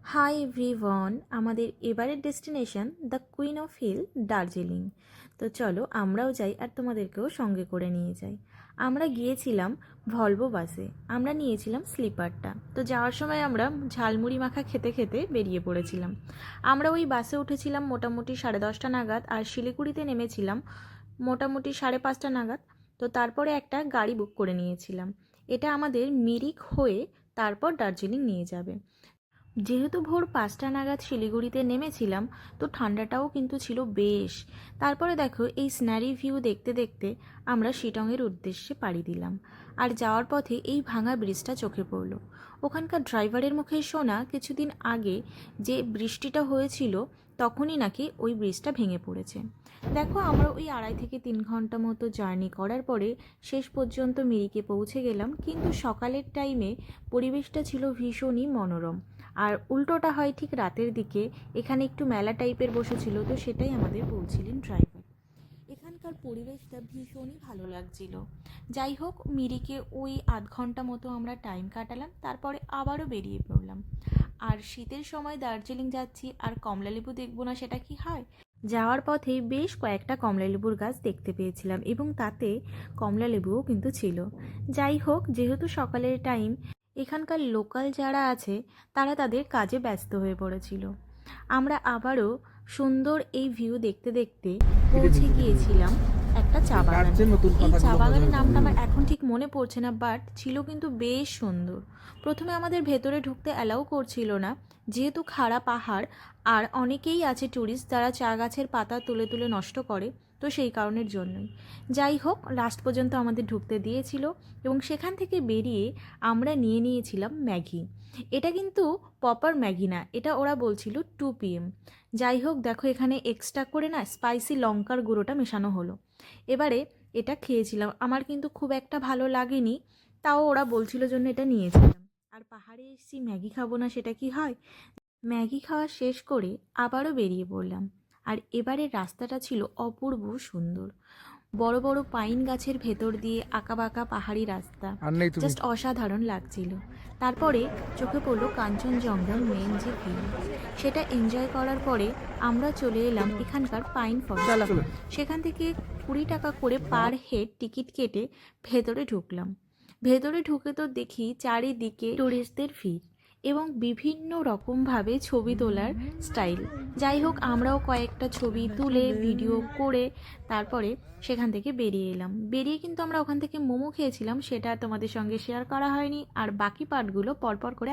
High everyone, আমাদের এবারের destination the queen of hill Darjeeling. তো চলো আমরাও যাই আর তোমাদেরকেও সঙ্গে করে নিয়ে যাই। আমরা গিয়েছিলাম ভলভো বাসে। আমরা নিয়েছিলাম স্লিপারটা। তো যাওয়ার সময় আমরা ঝালমুড়ি মাখা খেতে খেতে বেরিয়ে পড়েছিলাম। আমরা ওই বাসে উঠেছিলাম মোটামুটি 10:30 নাগাদ, আর শিলিগুড়িতে নেমেছিলাম মোটামুটি 5:30 নাগাদ। তো তারপরে একটা গাড়ি বুক করে নিয়েছিলাম। এটা আমাদের মিরিক হয়ে তারপর দার্জিলিং নিয়ে যাবে। যেহেতু ভোর 5টা নাগাদ শিলিগুড়িতে নেমেছিলাম, তো ঠান্ডাটাও কিন্তু ছিল বেশ। তারপরে দেখো এই সিনারি ভিউ দেখতে দেখতে আমরা শিটংয়ের উদ্দেশ্যে পাড়ি দিলাম। আর যাওয়ার পথে এই ভাঙা ব্রিজটা চোখে পড়লো। ওখানকার ড্রাইভারের মুখে শোনা কিছুদিন আগে যে বৃষ্টিটা হয়েছিল তখনই নাকি ওই ব্রিজটা ভেঙে পড়েছে। দেখো আমরা ওই 2.5 থেকে 3 ঘন্টা মতো জার্নি করার পরে শেষ পর্যন্ত মিরিকে পৌঁছে গেলাম, কিন্তু সকালের টাইমে পরিবেশটা ছিল ভীষণই মনোরম। আর উল্টোটা হয় ঠিক রাতের দিকে। এখানে একটু মেলা টাইপের বসেছিল, তো সেটাই আমাদের বলছিলেন ড্রাইভার। এখানকার পরিবেশটা ভীষণই ভালো লাগছিল। যাই হোক, মিরিকে ওই 0.5 ঘন্টা মতো আমরা টাইম কাটালাম, তারপরে আবারও বেরিয়ে পড়লাম। আর শীতের সময় দার্জিলিং যাচ্ছি আর কমলালেবু দেখবো না, সেটা কি হয়? যাওয়ার পথেই বেশ কয়েকটা কমলালেবুর গাছ দেখতে পেয়েছিলাম, এবং তাতে কমলালেবুও কিন্তু ছিল। যাই হোক, যেহেতু সকালের টাইম, এখানকার লোকাল যারা আছে তারা তাদের কাজে ব্যস্ত হয়ে পড়েছিল। আমরা আবারও সুন্দর এই ভিউ দেখতে দেখতে পৌঁছে গিয়েছিলাম একটা চা বাগান। এই চা বাগানের নামটা আমার এখন ঠিক মনে পড়ছে না, বাট ছিল কিন্তু বেশ সুন্দর। প্রথমে আমাদের ভেতরে ঢুকতে অ্যালাউ করছিল না, যেহেতু খাড়া পাহাড় আর অনেকেই আছে ট্যুরিস্ট যারা চা গাছের পাতা তুলে তুলে নষ্ট করে, তো সেই কারণের জন্যই। যাই হোক, লাস্ট পর্যন্ত আমাদের ঢুকতে দিয়েছিল, এবং সেখান থেকে বেরিয়ে আমরা নিয়ে নিয়েছিলাম ম্যাগি। এটা কিন্তু প্রপার ম্যাগি না, এটা ওরা বলছিল 2 PM। যাই হোক, দেখো এখানে এক্সট্রা করে না স্পাইসি লঙ্কার গুঁড়োটা মেশানো হলো। এবারে এটা খেয়েছিলাম, আমার কিন্তু খুব একটা ভালো লাগেনি, তাও ওরা বলছিল জন্য এটা নিয়েছিলাম। আর পাহাড়ে এসেছি ম্যাগি খাবো না, সেটা কি হয়? ম্যাগি খাওয়া শেষ করে আবারও বেরিয়ে পড়লাম। আর এবারের রাস্তাটা ছিল অপূর্ব সুন্দর। বড় বড় পাইন গাছের ভেতর দিয়ে আঁকাবাঁকা পাহাড়ি রাস্তা, জাস্ট অসাধারণ লাগছিল। তারপরে চোখে পড়লো কাঞ্চনজঙ্ঘার মেন যে ভিউ, সেটা এনজয় করার পরে আমরা চলে এলাম এখানকার পাইন ফরেস্ট। সেখান থেকে 20 টাকা করে পার হেড টিকিট কেটে ভেতরে ঢুকলাম। ভেতরে ঢুকে তো দেখি চারিদিকে টুরিস্টদের ভিড় এবং বিভিন্ন রকমভাবে ছবি তোলার স্টাইল। যাই হোক, আমরাও কয়েকটা ছবি তুলে ভিডিও করে তারপরে সেখান থেকে বেরিয়ে এলাম। বেরিয়ে কিন্তু আমরা ওখান থেকে মোমো খেয়েছিলাম, সেটা তোমাদের সঙ্গে শেয়ার করা হয়নি, আর বাকি পার্টগুলো পরপর করে